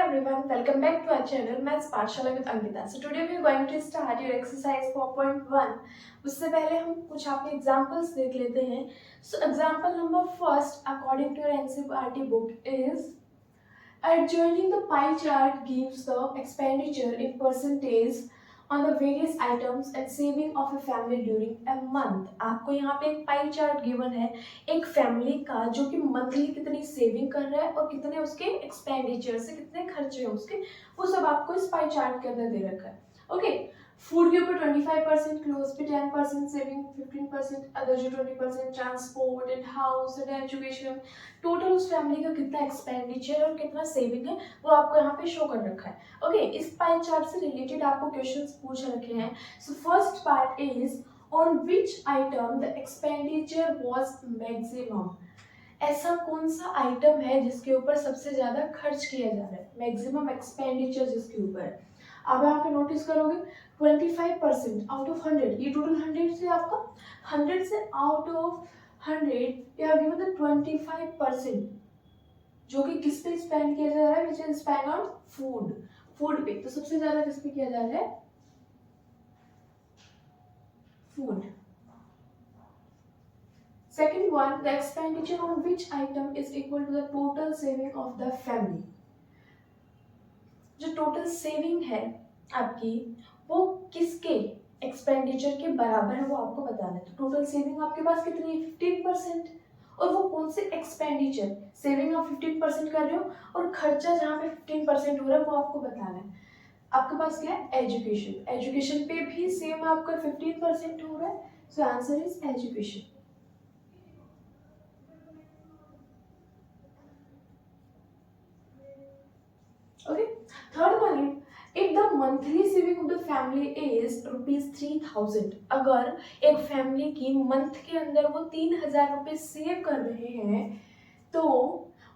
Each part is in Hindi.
everyone, welcome back to our channel Maths Pathshala with Ankita. So today we are going to start your exercise 4.1. उससे पहले हम कुछ आपके examples देख लेते हैं. So example number first according to your NCERT book is adjoining the pie chart gives the expenditure in percentage on the various items and saving of a family during a month. आपको यहाँ पे एक पाई चार्ट गिवन है एक फैमिली का जो कि मंथली कितनी सेविंग कर रहा है और कितने उसके एक्सपेंडिचर से कितने खर्चे हैं उसके, वो सब आपको इस पाई चार्ट के अंदर दे रखा है. ओके, फूड के ऊपर 25%, क्लोथ पे 10% सेविंग, 15% अदर जो 20% transport and house and education, total उस फैमिली का कितना एक्सपेंडिचर और कितना सेविंग है वो आपको यहाँ पे शो कर रखा है. ओके, इस पाई चार्ट से रिलेटेड आपको क्वेश्चंस पूछ रखे हैं. So first part is on which item the expenditure was maximum. ऐसा कौन सा आइटम है जिसके ऊपर सबसे ज्यादा खर्च किया जा रहा है, मैक्सिमम एक्सपेंडिचर जिसके ऊपर है. अब यहाँ पे नोटिस करोगे 25% आउट ऑफ 100, ये टोटल 100 से आपका 100 से आउट ऑफ 100 या गिवन द 25% जो कि किस पे स्पेंड किया जा रहा है, which is spend on food, food पे. तो सबसे ज्यादा किस पे किया जा रहा है, food. Second one, the expenditure on which item is equal to the total saving of the family. जो टोटल सेविंग है आपकी वो किसके एक्सपेंडिचर के बराबर है वो आपको बताना है. तो टोटल सेविंग आपके पास कितनी है, 15%. और वो कौन से एक्सपेंडिचर, सेविंग आप 15% कर रहे हो और खर्चा जहाँ पे 15% हो रहा है वो आपको बताना है. आपके पास क्या है, एजुकेशन. एजुकेशन पे भी सेम आपका 15% हो रहा है. So answer is education. Okay, third one is if the monthly saving of the family is ₹3000, अगर एक फैमिली की मंथ के अंदर वो 3000 रुपए सेव कर रहे हैं तो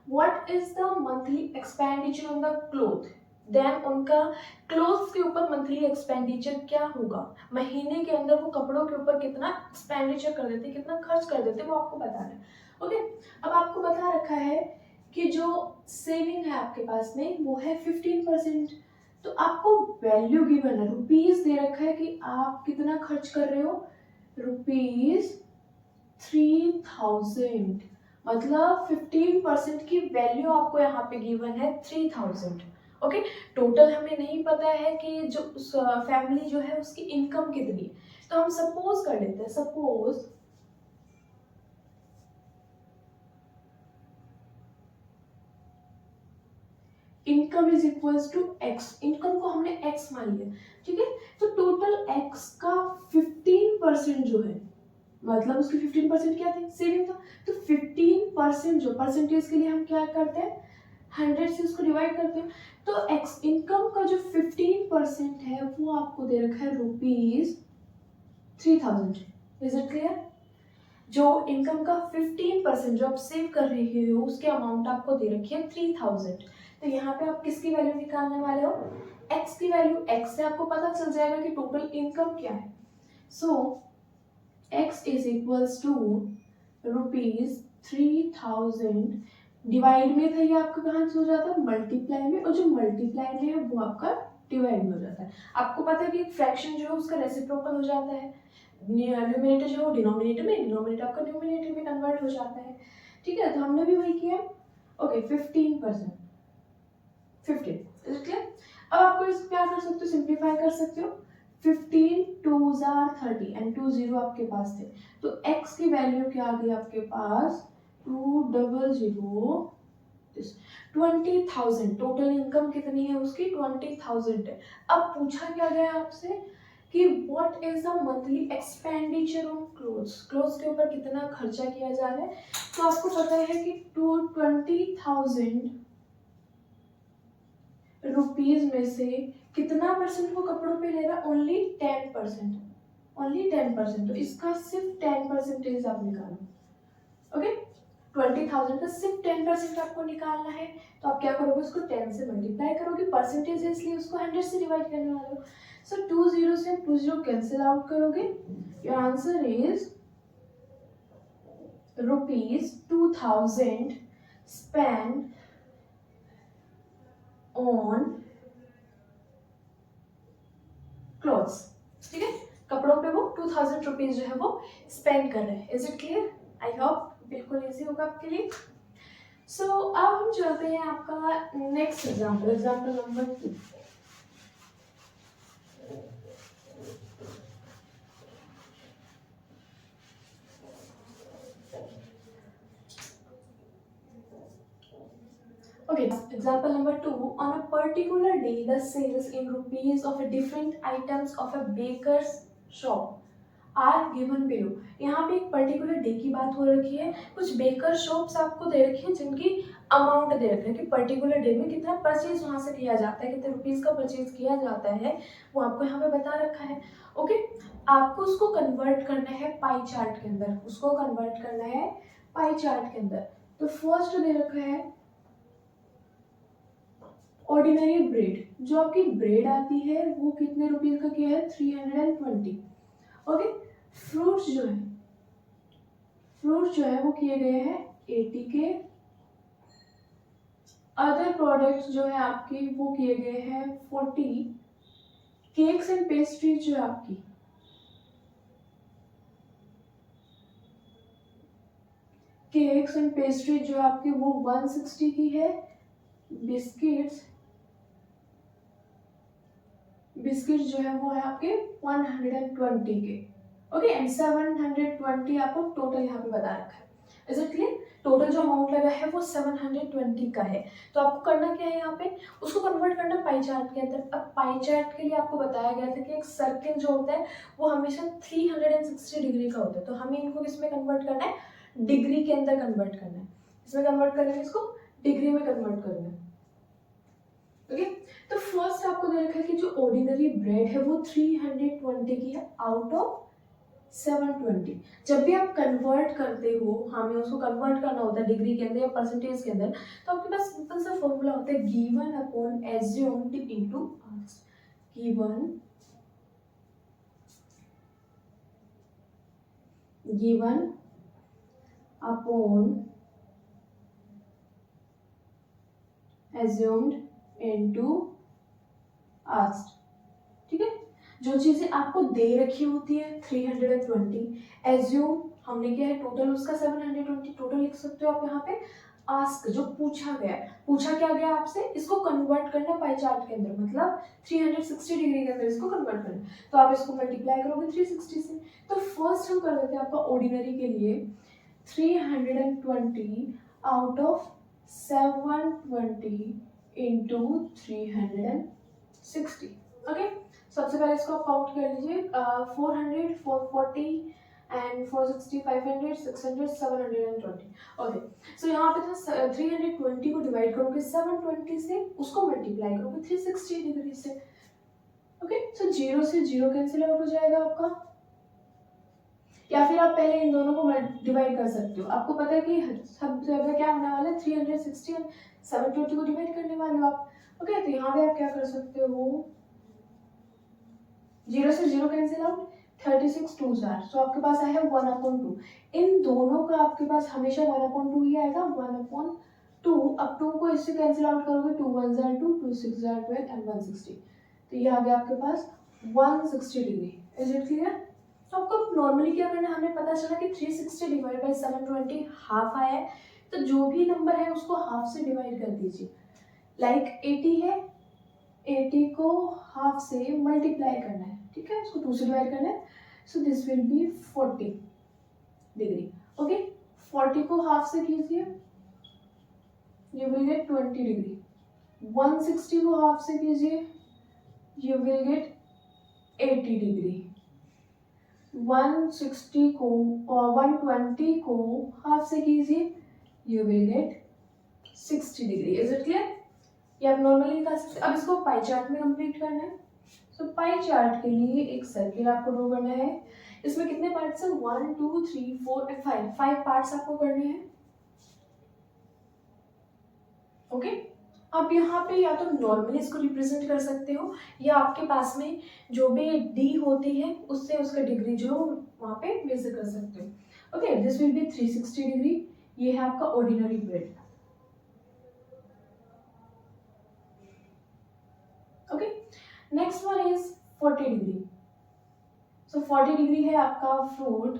what is the monthly expenditure on the cloth, then उनका क्लोथ्स के ऊपर मंथली एक्सपेंडिचर क्या होगा, महीने के अंदर वो कपड़ों के ऊपर कितना एक्सपेंडिचर कर देते, कितना खर्च कर देते, वो आपको बताना है. ओके, अब आपको बता रखा है कि जो सेविंग है आपके पास में वो है 15%. तो आपको वैल्यू गिवन है, रुपीज दे रखा है कि आप कितना खर्च कर रहे हो, ₹3000. मतलब 15% की वैल्यू आपको यहाँ पे गिवन है 3000. ओके, टोटल हमें नहीं पता है कि जो फैमिली जो है उसकी इनकम कितनी है. तो हम सपोज कर लेते हैं, suppose income is equals to x. Income को हमने एक्स मान लिया, ठीक है. तो टोटल एक्स का 15% जो है, मतलब उसकी 15% क्या थी, सेविंग था. तो 15% जो परसेंटेज के लिए हम क्या करते हैं, 100 से उसको डिवाइड करते हैं. तो एक्स इनकम का जो 15% है वो आपको दे रखा है ₹3000. Is it clear. जो इनकम का 15% जो आप सेव कर रहे हो उसके अमाउंट आपको दे रखी है 3000. तो यहाँ पे आप किसकी वैल्यू निकालने वाले हो, x की वैल्यू. x से आपको पता चल जाएगा कि टोटल इनकम क्या है. So x is equals to ₹3000. Divide में था ये आपका कहाँ से हो जाता है, मल्टीप्लाई में, और जो मल्टीप्लाई में है वो आपका डिवाइड में हो जाता है. आपको पता है कि एक फ्रैक्शन जो है उसका रेसिप्रोकल हो जाता है, न्यूमरेटर जो है डिनोमिनेटर में, डिनोमिनेटर आपका न्यूमरेटर में कन्वर्ट हो जाता है. ठीक है, तो हमने भी वही किया. ओके, 15%, 15. अब आपको इसको क्या कर सकते हो, सिंप्लीफाई कर सकते हो. 15 2s are 30 एंड 2 0 आपके पास थे. तो x की वैल्यू क्या आ गई आपके पास, 200, 20,000. टोटल इनकम कितनी है उसकी, 20,000 है. अब पूछा क्या गया आपसे कि what is the monthly expenditure on clothes, clothes के ऊपर कितना खर्चा किया जा रहा है. तो आपको पता है कि 20,000 रुपीज में से कितना परसेंट वो कपड़ों पे ले रहा है, ओनली 10%, ओनली 10%. तो इसका सिर्फ 10% आप निकालो. ओके, 20,000 का सिर्फ 10% आपको निकालना है. तो आप क्या करोगे, उसको 10 से मल्टीप्लाई करोगे, परसेंटेज है इसलिए उसको 100 से डिवाइड करने वाले हो. सो 20 से 20 कैंसिल आउट करोगे. Your answer is ₹2000 spend on clothes, ठीक है, कपड़ों पे वो 2000 रुपीज जो है वो स्पेंड कर रहे हैं। Is it clear? I hope बिल्कुल इजी होगा आपके लिए। सो अब हम चलते हैं आपका next example, example number 2। Okay, example number 2. On a particular day, the sales in rupees of a different items of a baker's shop are given below. यहाँ पे एक पर्टिकुलर डे की बात हो रखी है, कुछ बेकर शॉप्स आपको दे रखी है जिनकी अमाउंट दे रखी है कि पर्टिकुलर डे में कितना परचेज वहाँ से किया जाता है, कितने रुपीस का परचेज किया जाता है, वो आपको यहाँ पे बता रखा है। ओके, आपको उसको कन्वर्ट करना है पाई चार्ट के अंदर, उसको कन्वर्ट करना है पाई चार्ट के अंदर। तो फर्स्ट दे रखा है ऑर्डिनरी ब्रेड, जो आपकी ब्रेड आती है वो कितने रुपीज का किया है, 320। ओके, फ्रूट्स जो है वो किए गए हैं 80 के। अदर प्रोडक्ट्स जो है आपकी वो किए गए हैं 40। केक्स एंड पेस्ट्रीज जो है आपकी जो आपकी वो 160 की है। बिस्किट्स जो है वो है आपके 120 के। ओके, एंड 720 आपको टोटल यहाँ पे बता रखा है। Is it clear? टोटल जो अमाउंट लगा है वो 720 का है। तो आपको करना क्या है, यहाँ पे उसको कन्वर्ट करना पाई चार्ट के अंदर। अब पाई चार्ट के लिए आपको बताया गया था कि एक सर्किल जो होता है वो हमेशा 360 डिग्री का होता है, तो हमें इनको किसमें कन्वर्ट करना है, डिग्री के अंदर कन्वर्ट करना है। इसमें कन्वर्ट करना है, इसको डिग्री में कन्वर्ट करना है। ओके, तो फर्स्ट आपको दे रखा है कि जो ऑर्डिनरी ब्रेड है वो 320 की है आउट ऑफ 720। जब भी आप कन्वर्ट करते हो, हमें उसको कन्वर्ट करना होता है डिग्री के अंदर या परसेंटेज के अंदर, तो आपके पास सिंपल सा फॉर्मूला होता है given upon assumed into asked. Given upon assumed into asked, ठीक है। जो चीजें आपको दे रखी होती है 320, एज्यूम हमने किया है टोटल उसका 720, टोटल लिख सकते हो आप यहाँ पे। आस्क जो पूछा गया, पूछा क्या गया आपसे, इसको कन्वर्ट करना पाई चार्ट के अंदर, मतलब 360 डिग्री के अंदर इसको कन्वर्ट करना, तो आप इसको मल्टीप्लाई करोगे 360 से। तो फर्स्ट हम कर देते हैं आपका ऑर्डिनरी के लिए 320 आउट ऑफ 720 इंटू 360। ओके, सबसे पहले इसको आप काउंट कर लीजिए, 400, 440 एंड 460, 500, 600, 720। ओके, सो यहाँ पे था 320 को डिवाइड करोगे 720 से, उसको मल्टीप्लाई करोगे 360 डिग्री से। ओके, सो 0 से 0 कैंसिल आउट हो जाएगा आपका, या फिर आप पहले इन दोनों को डिवाइड कर सकते हो। आपको पता है कि सब जगह क्या होने वाला है, 360 और 720 को डिवाइड करने वाले हो आप। ओके, तो यहाँ पे आप क्या कर सकते हो, 0 से 0 कैंसिल आउट, 36 2 4, सो आपके पास आया है 1/2। इन दोनों का आपके पास हमेशा 1/2 ही आएगा, 1/2। अब 2 को इससे कैंसिल आउट करोगे, 2 1 जार 2, 2 6 जार 12 एंड 160, तो ये आ गया आपके पास 160 डिग्री। Is it clear? तो आपको नॉर्मली क्या करना है, हमें पता चला कि 360 डिवाइड बाई 720 हाफ आया है, तो जो भी नंबर है उसको हाफ से डिवाइड कर दीजिए। लाइक 80 है, 80 को हाफ से मल्टीप्लाई करना है, ठीक है, इसको 2 से डिवाइड करना है, so this will be 40 degree. Okay, 40 को हाफ से कीजिए, यू विल गेट 20 डिग्री। 160 को हाफ से कीजिए, यू विल गेट 80 डिग्री। 160 को और 120 को हाफ से कीजिए, you will get 60 degree. Is it clear? ये आप नॉर्मली निकाल सकते हैं। अब इसको पाई चार्ट में कंप्लीट करना है। सो पाई चार्ट के लिए एक सर्किल आपको ड्रॉ करना है। इसमें कितने पार्ट्स हैं, 1 2 3 4 एंड 5 पार्ट्स आपको करने हैं। ओके, अब यहाँ पे या तो नॉर्मली इसको रिप्रेजेंट कर सकते हो, या आपके पास में जो भी डी होती है उससे उसका डिग्री जो वहाँ पे मेजर कर सकते हो। Okay, this will be 360 degree. ये है आपका ordinary bread. Next one is 40 degree. So 40 degree है आपका फ्रूट।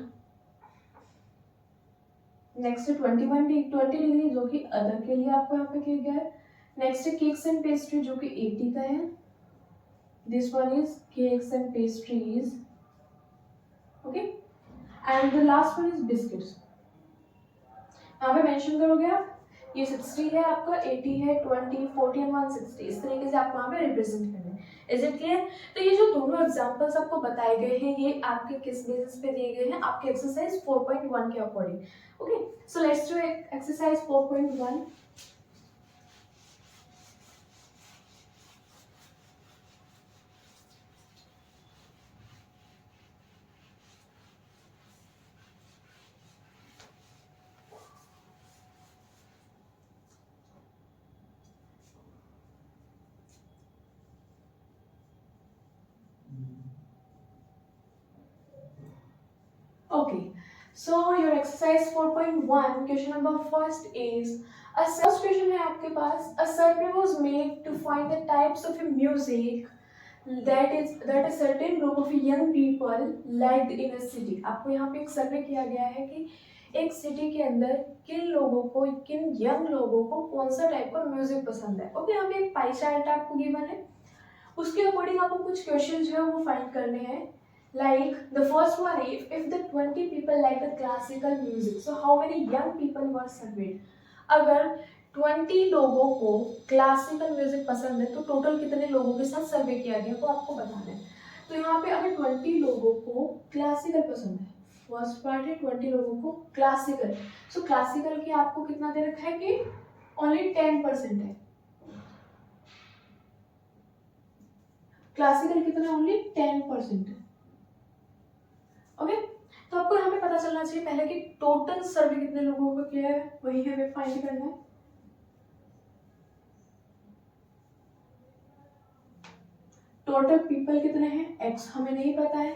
नेक्स्ट 20 डिग्री जो कि अदर के लिए आपको यहाँ पे किया गया है। नेक्स्ट है केक्स एंड पेस्ट्री जो कि 80 का है। This one is cakes and pastries, okay. And the last one is biscuits. यहाँ पे मेंशन करोगे आप, ये 60 है आपका, 80 है, 20, 40 एंड 160, इस तरीके से आपको यहाँ पे रिप्रेजेंट करना है। Is it clear? तो ये जो दोनों एग्जांपल्स आपको बताए गए हैं ये आपके किस बेसिस पे दिए गए हैं? आपके एक्सरसाइज 4.1 के according. Okay, so let's do exercise 4.1। Okay, so your exercise 4.1 question number first is a first question है आपके पास, a survey was made to find the types of music that a certain group of young people liked in a city। आपको यहाँ पे एक सर्वे किया गया है कि एक सिटी के अंदर किन लोगों को, किन यंग लोगों को कौन सा टाइप का म्यूजिक पसंद है। ओके, यहाँ पे एक पाई चार्ट आपको गिवन है, उसके अकॉर्डिंग आपको कुछ क्वेश्चन जो है वो फाइंड करने हैं। Like the first one, if the 20 people like the classical music, so how many young people were surveyed? अगर 20 लोगों को क्लासिकल म्यूजिक पसंद है तो टोटल कितने लोगों के साथ सर्वे किया गया वो आपको बताना है। तो यहाँ पे अगर 20 लोगों को क्लासिकल पसंद है, फर्स्ट पार्ट है 20 लोगों को क्लासिकल, सो क्लासिकल की आपको कितना दे रखा है कि ओनली 10% है। क्लासिकल कितना? ओनली 10% है। ओके, तो आपको यहाँ पे पता चलना चाहिए पहले कि टोटल सर्वे कितने लोगों को किया है, वही हमें फाइंड करना है। टोटल पीपल कितने हैं? x हमें नहीं पता है,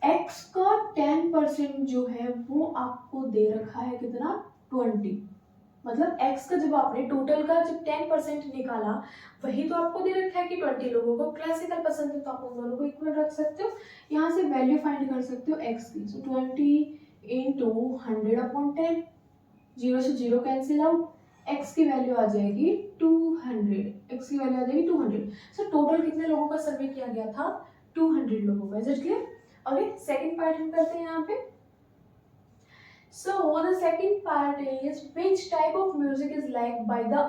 x का 10% जो है वो आपको दे रखा है कितना? 20। मतलब x का जब आपने टोटल का जब 10% निकाला वही तो आपको दे रखा है कि 20 लोगों को क्लासिकल पसंद है, तो आप उन दोनों को इक्वल रख सकते हो। यहाँ से वैल्यू फाइंड कर सकते हो x की। सो 20 इंटू 100/10, 0 से 0 कैंसिल आउट, x की वैल्यू आ जाएगी 200। x की वैल्यू आ जाएगी 200। सो टोटल कितने लोगों का सर्वे किया गया था? 200 लोगों का। Is it clear? Okay, second part हम करते हैं यहाँ पे। So the second part is which type of music is liked by the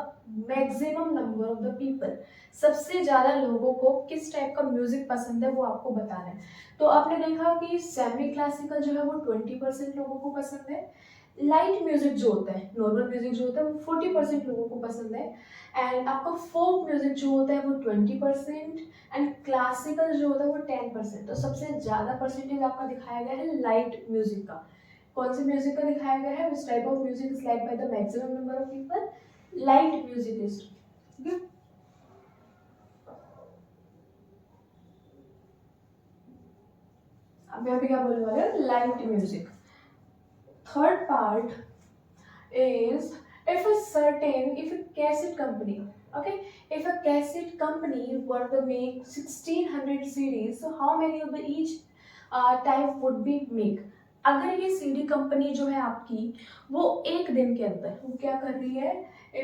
maximum number of the people। सबसे ज्यादा लोगों को किस टाइप का म्यूजिक पसंद है वो आपको बताना है। तो आपने देखा कि सेमी क्लासिकल जो है वो 20% लोगों को पसंद है, लाइट म्यूजिक जो होता है, नॉर्मल म्यूजिक जो होता है वो 40% लोगों को पसंद है, एंड आपका फोक म्यूजिक जो होता है वो 20% एंड क्लासिकल जो होता है वो 10%। तो सबसे ज्यादा परसेंटेज आपका दिखाया गया है लाइट म्यूजिक का। कौन से म्यूजिक का दिखाया गया है? Which type of music is liked by the maximum number of people? Light music is. अब यहाँ पे क्या बोलने वाले हैं? Light music. Third part is if a cassette company, okay, if a cassette company were to make 1600 CDs, so how many of the each type would be make? अगर ये सीडी कंपनी जो है आपकी वो एक दिन के अंदर वो क्या कर रही है,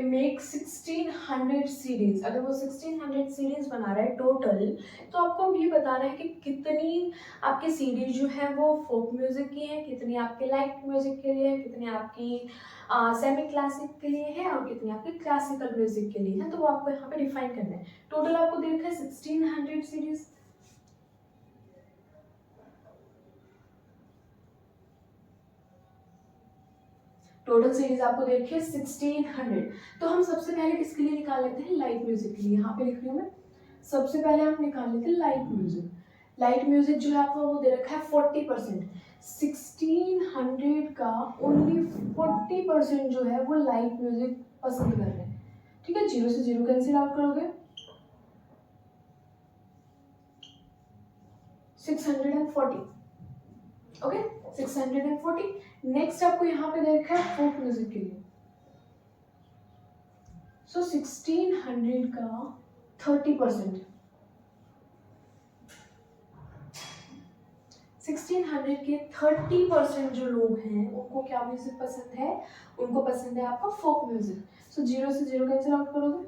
मेक 1600 सीडीज, अगर वो 1600 सीडीज बना रहा है टोटल, तो आपको ये बताना है कि कितनी आपकी सीडी जो है वो फोक म्यूजिक की है, कितनी आपके लाइट म्यूजिक के लिए है, कितनी आपकी सेमी क्लासिक के लिए है और कितनी आपकी क्लासिकल म्यूजिक के लिए है। तो वो आपको यहाँ पे डिफाइन करना है। टोटल आपको दे रखा है 1600 सीरीज। टोटल सीरीज आपको दे रखी है 1600। तो हम सबसे पहले किसके लिए निकाल लेते हैं? लाइट म्यूजिक के लिए। यहाँ पे लिख रही हूँ मैं, सबसे पहले हम निकाल लेते हैं लाइट म्यूजिक। लाइट म्यूजिक जो है आपको वो दे रखा है 40%। 1600 का ओनली 40% जो है वो लाइट म्यूजिक पसंद कर रहे हैं। ठीक है, 0 से 0 कैंसिल आउट करोगे, 640। ओके, 640। नेक्स्ट आपको यहाँ पे दे रखा है फोक म्यूजिक के लिए। सो 1600 का 30%, 1600 के 30% जो लोग हैं उनको क्या म्यूजिक पसंद है, उनको पसंद है आपका फोक म्यूजिक। सो 0 से 0 कैंसिल आउट करोगे,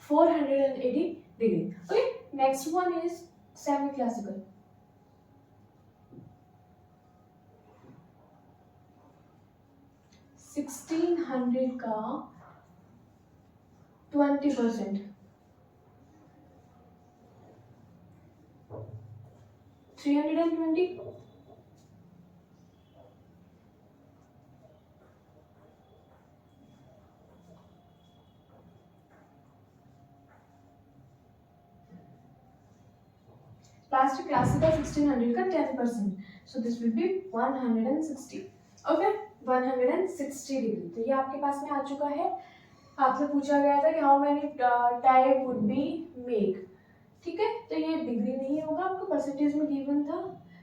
480 degree. Okay, next one is semi classical. Sixteen hundred का 20%, 320, लास्ट क्लासिकल 1600 का 10%, so this will be 160. Okay, 160 degree. तो ये आपके पास में आ चुका है. आपसे पूछा गया था कि how many type would be make, ठीक है, तो ये डिग्री नहीं होगा, आपको परसेंटेज में गिवन था.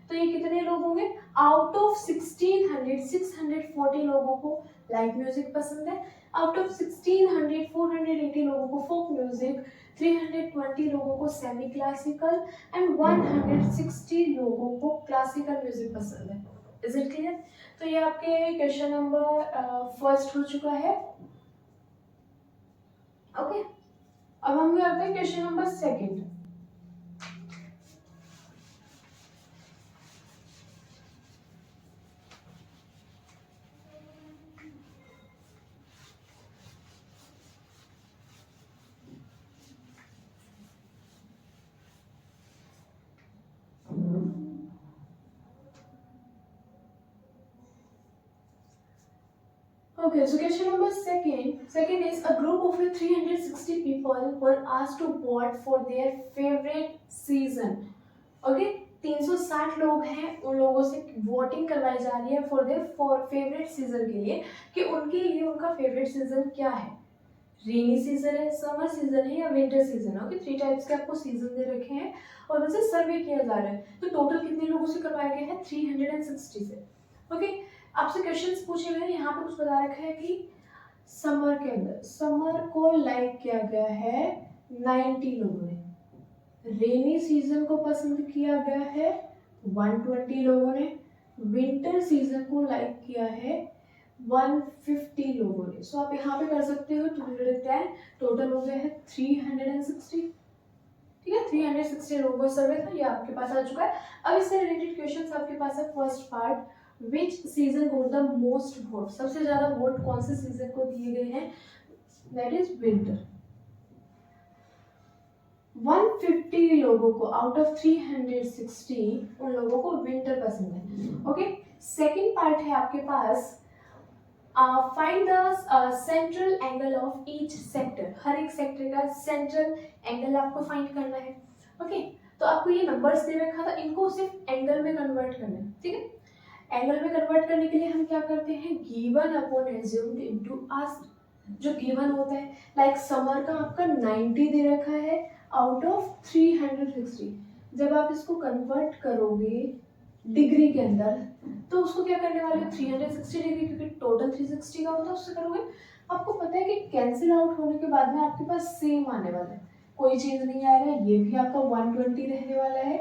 तो ये कितने लोग होंगे, आउट ऑफ 1600 640 लोगों को लाइट म्यूजिक पसंद है, आउट ऑफ 1600 480 लोगों को फोक म्यूजिक, 320 लोगों को सेमी क्लासिकल एंड 160 लोगों को क्लासिकल म्यूजिक पसंद है. Is it clear? तो ये आपके क्वेश्चन नंबर फर्स्ट हो चुका है. ओके, अब हम करते हैं question number second. Okay, so question number second is a group of 360 people were asked to vote for their favorite season. Okay, 360 लोग हैं, उन लोगों से वोटिंग करवाई जा रही है फॉर देयर फेवरेट सीजन के लिए, कि उनके लिए उनका फेवरेट सीजन क्या है. रेनी सीजन है, समर सीजन है या विंटर सीजन है. ओके, 3 टाइप्स के आपको सीजन दे रखे हैं और उनसे सर्वे किया जा रहा है. तो टोटल कितने लोगों से करवाया गया है, 360 से. ओके, आपसे क्वेश्चंस पूछे गए, यहाँ पे कुछ बता रखा है कि समर के अंदर समर को लाइक किया गया है 90 लोगों ने, रेनी सीजन को पसंद किया गया है 120 लोगों ने, विंटर सीजन को लाइक किया है 150 लोगों ने. सो आप यहाँ पे कर सकते हो 210, टोटल हो गया है 360. ठीक है, 360 लोगों का सर्वे था, ये आपके पास आ चुका है. अब इससे रिलेटेड क्वेश्चंस आपके पास है. First part, which season goat the most vote, सबसे ज्यादा वोट कौन से सीजन को दिए गए हैं, दैट इज विंटर. 150 लोगों को आउट ऑफ 360 उन लोगों को विंटर पसंद है. ओके, सेकंड पार्ट है आपके पास, find the central angle of each sector. हर एक सेक्टर का सेंट्रल एंगल आपको फाइंड करना है. ओके, तो आपको ये नंबर्स दे रखा था, इनको सिर्फ एंगल में कन्वर्ट करना है. ठीक है, एंगल में कन्वर्ट करने के लिए हम क्या करते हैं, given upon assumed into asked. जो गिवन होता है, लाइक समर का आपका 90 दे रखा है आउट ऑफ 360. जब आप इसको कन्वर्ट करोगे डिग्री के अंदर, तो उसको क्या करने वाले हो, 360 डिग्री, क्योंकि टोटल 360 का होता है, उससे करोगे. आपको पता है कि कैंसिल आउट होने के बाद में आपके पास सेम आने वाला है, कोई चेंज नहीं आएगा. ये भी आपका 120 रहने वाला है,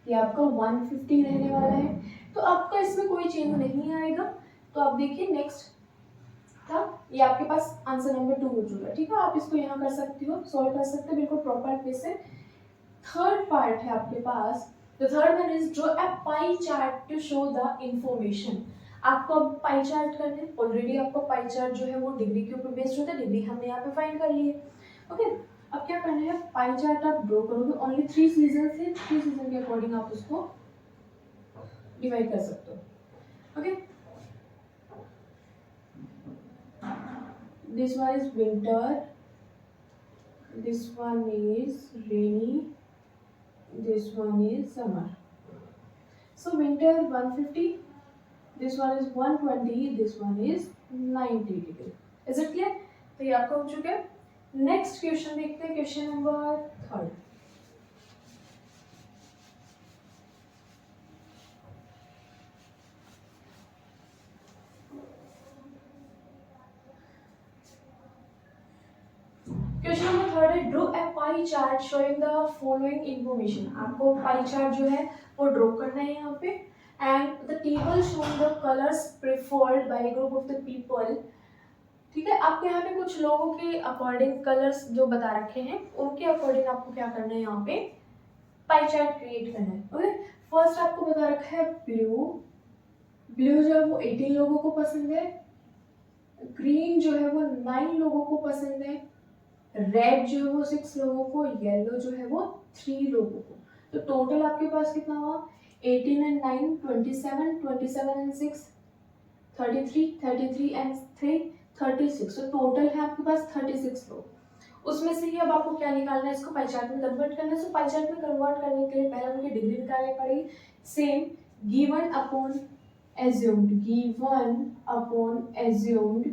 ये आपका 150 रहने वाला है, तो आपका इसमें कोई चेंज नहीं आएगा. तो आप देखिए नेक्स्ट था, ये आपके पास आंसर नंबर 2 हो चुका है. ठीक है, आप इसको यहाँ कर सकते हो, सॉल्व कर सकते हो बिल्कुल प्रॉपर वे से. थर्ड पार्ट है आपके पास, the third one is draw a pie chart to show the information. आपको अब पाई चार्ट करना है. ऑलरेडी आपको पाई चार्ट जो है वो डिग्री के ऊपर बेस्ड होता है, डिग्री हमने यहाँ पे फाइंड कर ली है. ओके, अब क्या करना है, पाई चार्ट आप ड्रॉ करोगे. ओनली 3 सीजन है, 3 सीजन के अकॉर्डिंग आप उसको डिवाइड कर सकते हो. Okay, this one is winter, this one is rainy, this one is summer. So winter 150, this one is 120, this one is 90 degree. Is it clear? तो ये आपका हो चुका है. नेक्स्ट क्वेश्चन देखते हैं, question number 3. Question number third है draw a pie chart showing the following information. आपको पाई चार्ट जो है वो ड्रॉ करना है यहाँ पे। And the table showing the colours preferred bye group of the people. ठीक है, आपको यहाँ पे कुछ लोगों के अकॉर्डिंग कलर्स जो बता रखे हैं उनके अकॉर्डिंग आपको क्या करना है, यहाँ पे पाई चार्ट क्रिएट करना है। ओके, फर्स्ट आपको बता रखा है ब्लू। ब्लू जो है वो 18 लोगों को पसंद है। ग्रीन जो है वो 9 लोगों को पसंद है। रेड जो है वो 6 लोगों को। येलो जो है वो 3 लोगों को। तो टोटल आपके पास कितना हुआ, 18 एंड 9 27, 27 एंड 6 33, 33 एंड 3 36। तो टोटल है आपके पास 36 लोग। उसमें से ही अब आपको क्या निकालना है, इसको पाई चार्ट में कन्वर्ट करना है। सो पाई चार्ट में कन्वर्ट करने के लिए पहले उनकी डिग्री निकालनी पड़ेगी। Same given upon assumed, given upon assumed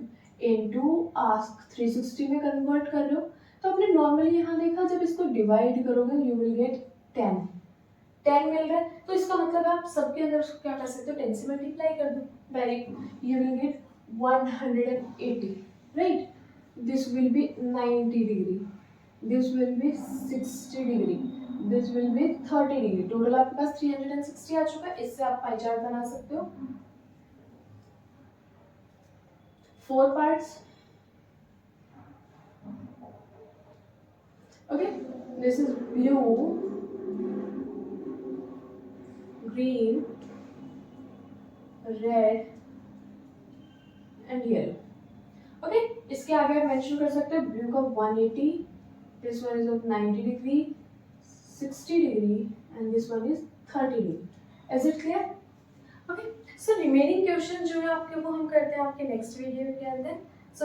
into ask 360 में कन्वर्ट कर रहे हो। तो आपने नॉर्मली यहाँ देखा जब इसको डिवाइड करोगे यू विल गेट 10 मिल रहा है। तो इसका मतलब है आप सबके अंदर उसको क्या कर सकते हो, 10 से मल्टीप्लाई कर दो, very you will get 180, right. This will be 90 degree, this will be 60 degree, this will be 30 degree. Total आपके पास 360 आ चुका है। इससे आप पाई चार्ट बना सकते हो। 4 parts. Okay, this is blue, green, red and yellow. Okay, इसके आगे आप मेंशन कर सकते हो ब्लू का 180, this one is of 90 degree, 60 degree and this one is 30 degree. Is it clear? Okay, so remaining question जो है आपके वो हम करते हैं आपके नेक्स्ट वीडियो के अंदर।